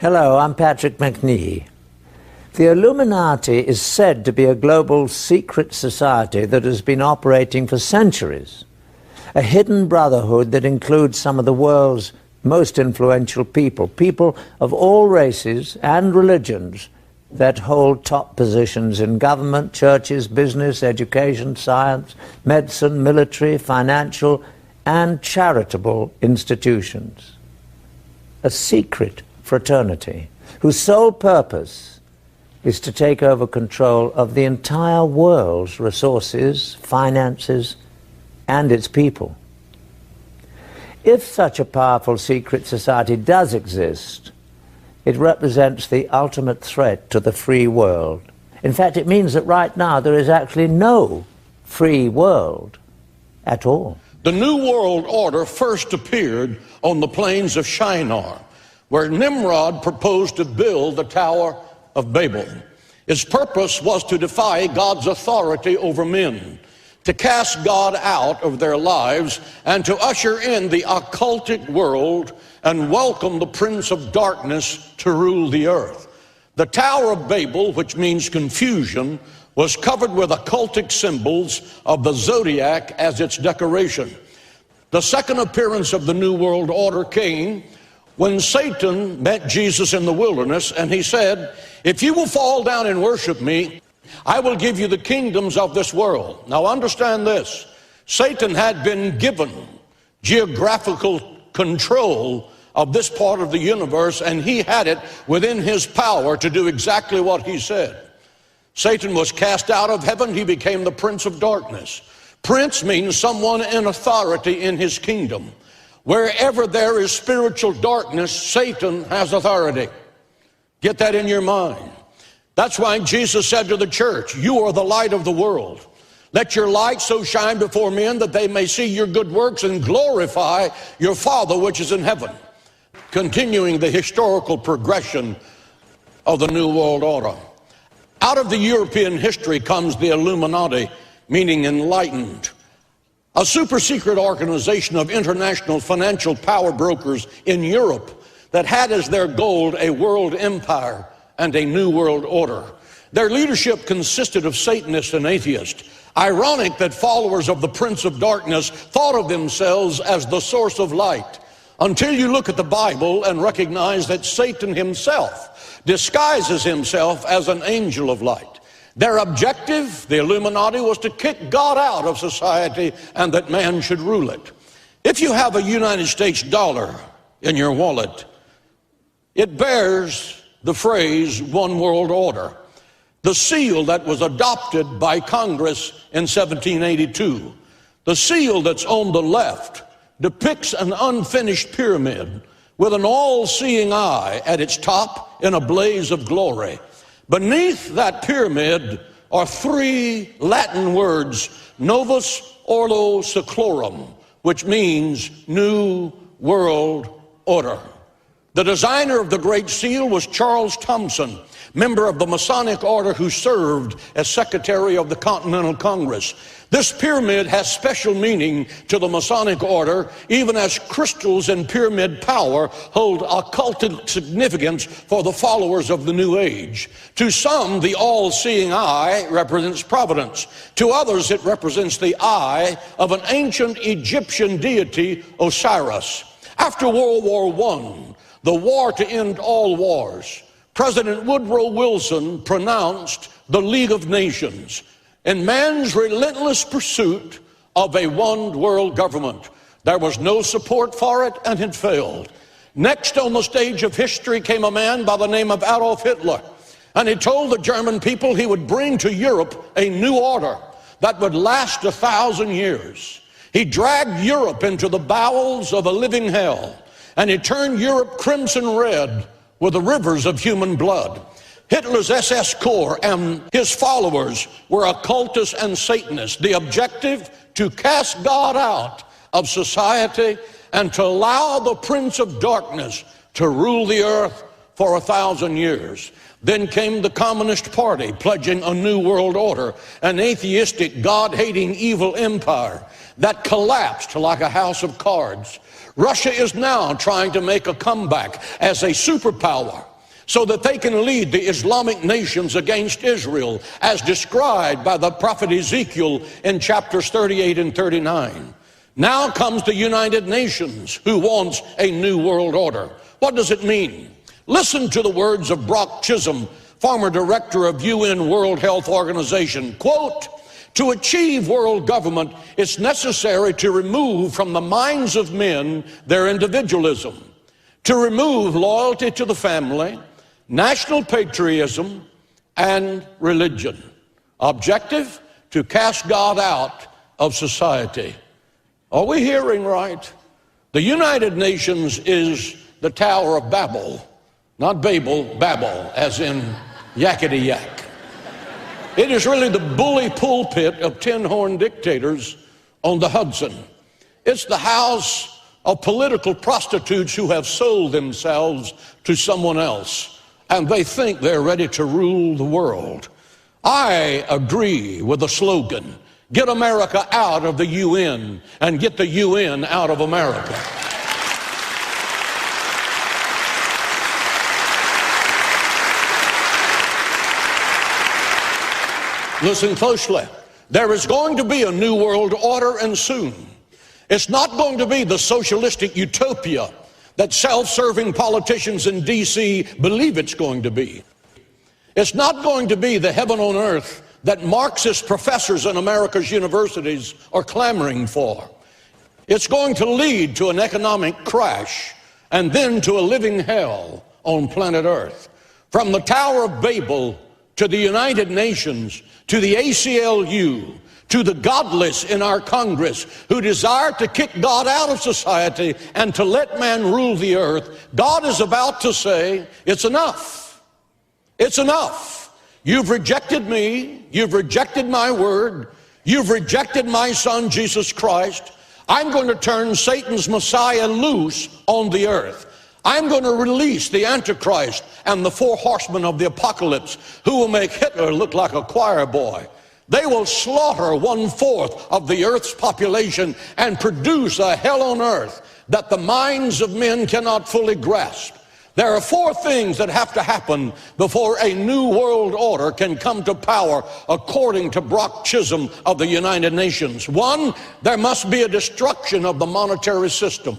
Hello, I'm Patrick McNee. The Illuminati is said to be a global secret society that has been operating for centuries. A hidden brotherhood that includes some of the world's most influential people, people of all races and religions that hold top positions in government, churches, business, education, science, medicine, military, financial, and charitable institutions. A secret fraternity whose sole purpose is to take over control of the entire world's resources, finances, and its people. If such a powerful secret society does exist, it represents the ultimate threat to the free world. In fact, it means that right now there is actually no free world at all. The New World Order first appeared on the plains of Shinar, where Nimrod proposed to build the Tower of Babel. Its purpose was to defy God's authority over men, to cast God out of their lives, and to usher in the occultic world and welcome the Prince of Darkness to rule the earth. The Tower of Babel, which means confusion, was covered with occultic symbols of the zodiac as its decoration. The second appearance of the New World Order came when Satan met Jesus in the wilderness, and he said, "If you will fall down and worship me, I will give you the kingdoms of this world." Now understand this, Satan had been given geographical control of this part of the universe, and he had it within his power to do exactly what he said. Satan was cast out of heaven. He became the Prince of Darkness. Prince means someone in authority in his kingdom. Wherever there is spiritual darkness, Satan has authority. Get that in your mind. That's why Jesus said to the church, "You are the light of the world. Let your light so shine before men that they may see your good works and glorify your Father which is in heaven." Continuing the historical progression of the New World Order. Out of the European history comes the Illuminati, meaning enlightened. A super-secret organization of international financial power brokers in Europe that had as their goal a world empire and a new world order. Their leadership consisted of Satanists and atheists. Ironic that followers of the Prince of Darkness thought of themselves as the source of light, until you look at the Bible and recognize that Satan himself disguises himself as an angel of light. Their objective, the Illuminati, was to kick God out of society and that man should rule it. If you have a United States dollar in your wallet, it bears the phrase "One World Order," the seal that was adopted by Congress in 1782. The seal that's on the left depicts an unfinished pyramid with an all-seeing eye at its top in a blaze of glory. Beneath that pyramid are three Latin words, Novus Ordo Seclorum, which means New World Order. The designer of the Great Seal was Charles Thomson, member of the Masonic Order who served as Secretary of the Continental Congress. This pyramid has special meaning to the Masonic Order, even as crystals and pyramid power hold occultic significance for the followers of the New Age. To some, the all-seeing eye represents providence. To others, it represents the eye of an ancient Egyptian deity, Osiris. After World War I, the war to end all wars, President Woodrow Wilson pronounced the League of Nations in man's relentless pursuit of a one-world government. There was no support for it, and it failed. Next on the stage of history came a man by the name of Adolf Hitler, and he told the German people he would bring to Europe a new order that would last 1,000 years. He dragged Europe into the bowels of a living hell, and he turned Europe crimson red with the rivers of human blood. Hitler's SS Corps and his followers were occultists and Satanists. The objective, to cast God out of society and to allow the Prince of Darkness to rule the earth for 1,000 years. Then came the Communist Party, pledging a new world order, an atheistic, God-hating, evil empire that collapsed like a house of cards. Russia is now trying to make a comeback as a superpower so that they can lead the Islamic nations against Israel, as described by the prophet Ezekiel in chapters 38 and 39. Now comes the United Nations, who wants a new world order. What does it mean? Listen to the words of Brock Chisholm, former director of UN World Health Organization. Quote, "To achieve world government, it's necessary to remove from the minds of men their individualism, to remove loyalty to the family, national patriotism, and religion. Objective, to cast God out of society." Are we hearing right? The United Nations is the Tower of Babel. Not Babel, Babel, as in yakety yak. It is really the bully pulpit of tin-horn dictators on the Hudson. It's the house of political prostitutes who have sold themselves to someone else, and they think they're ready to rule the world. I agree with the slogan, "Get America out of the UN and get the UN out of America." Listen closely. There is going to be a new world order, and soon. It's not going to be the socialistic utopia that self-serving politicians in D.C. believe it's going to be. It's not going to be the heaven on earth that Marxist professors in America's universities are clamoring for. It's going to lead to an economic crash and then to a living hell on planet Earth. From the Tower of Babel to the United Nations, to the ACLU, to the godless in our Congress who desire to kick God out of society and to let man rule the earth, God is about to say, it's enough. It's enough. You've rejected me. You've rejected my word. You've rejected my son, Jesus Christ. I'm going to turn Satan's Messiah loose on the earth. I'm going to release the Antichrist and the four horsemen of the apocalypse, who will make Hitler look like a choir boy. They will slaughter 1/4 of the earth's population and produce a hell on earth that the minds of men cannot fully grasp. There are 4 things that have to happen before a new world order can come to power, according to Brock Chisholm of the United Nations. 1, there must be a destruction of the monetary system.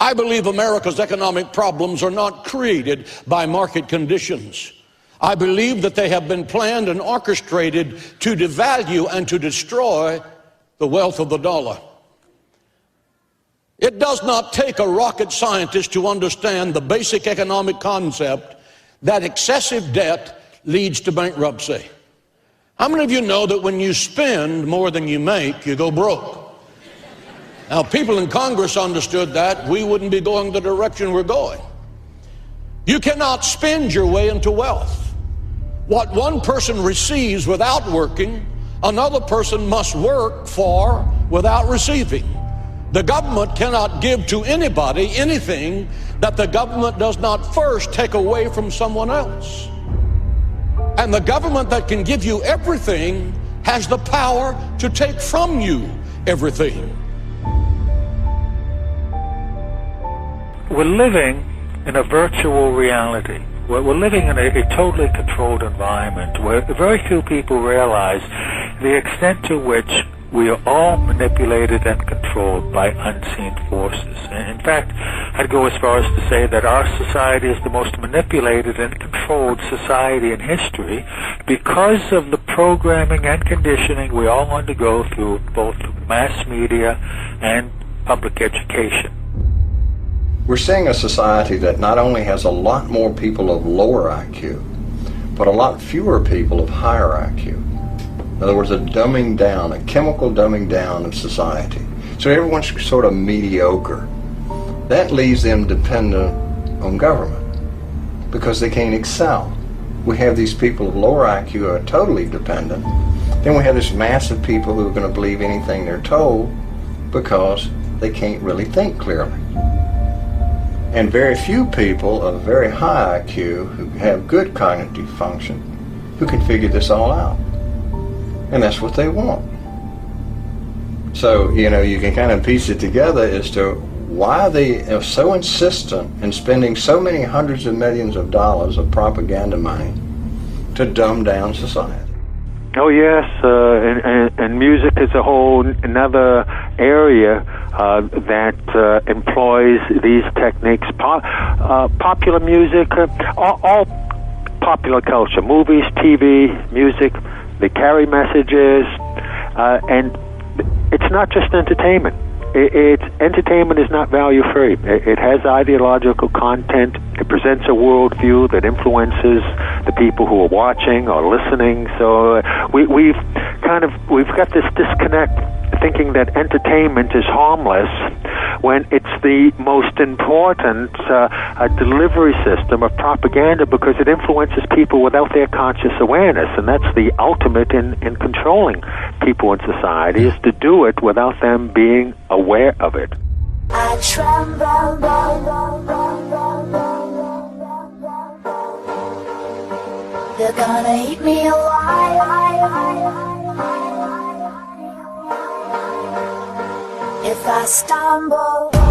I believe America's economic problems are not created by market conditions. I believe that they have been planned and orchestrated to devalue and to destroy the wealth of the dollar. It does not take a rocket scientist to understand the basic economic concept that excessive debt leads to bankruptcy. How many of you know that when you spend more than you make, you go broke? Now, people in Congress understood that, we wouldn't be going the direction we're going. You cannot spend your way into wealth. What one person receives without working, another person must work for without receiving. The government cannot give to anybody anything that the government does not first take away from someone else. And the government that can give you everything has the power to take from you everything. We're living in a virtual reality. We're living in a totally controlled environment where very few people realize the extent to which we are all manipulated and controlled by unseen forces. In fact, I'd go as far as to say that our society is the most manipulated and controlled society in history because of the programming and conditioning we all undergo through both mass media and public education. We're seeing a society that not only has a lot more people of lower IQ, but a lot fewer people of higher IQ. In other words, a dumbing down, a chemical dumbing down of society. So everyone's sort of mediocre. That leaves them dependent on government because they can't excel. We have these people of lower IQ who are totally dependent. Then we have this mass of people who are going to believe anything they're told because they can't really think clearly. and very few people of very high IQ who have good cognitive function who can figure this all out. And that's what they want. So, you know, you can kind of piece it together as to why they are so insistent in spending so many hundreds of millions of dollars of propaganda money to dumb down society. Oh yes, and music is a whole another area that employs these techniques. Popular music, all popular culture, movies, TV, music, they carry messages, and it's not just entertainment. Entertainment is not value-free. It has ideological content. It presents a worldview that influences the people who are watching or listening. So we've got this disconnect, thinking that entertainment is harmless when it's the most important delivery system of propaganda, because it influences people without their conscious awareness, and that's the ultimate in controlling people in society, is to do it without them being aware of it. I tremble. They're gonna eat me alive if I stumble.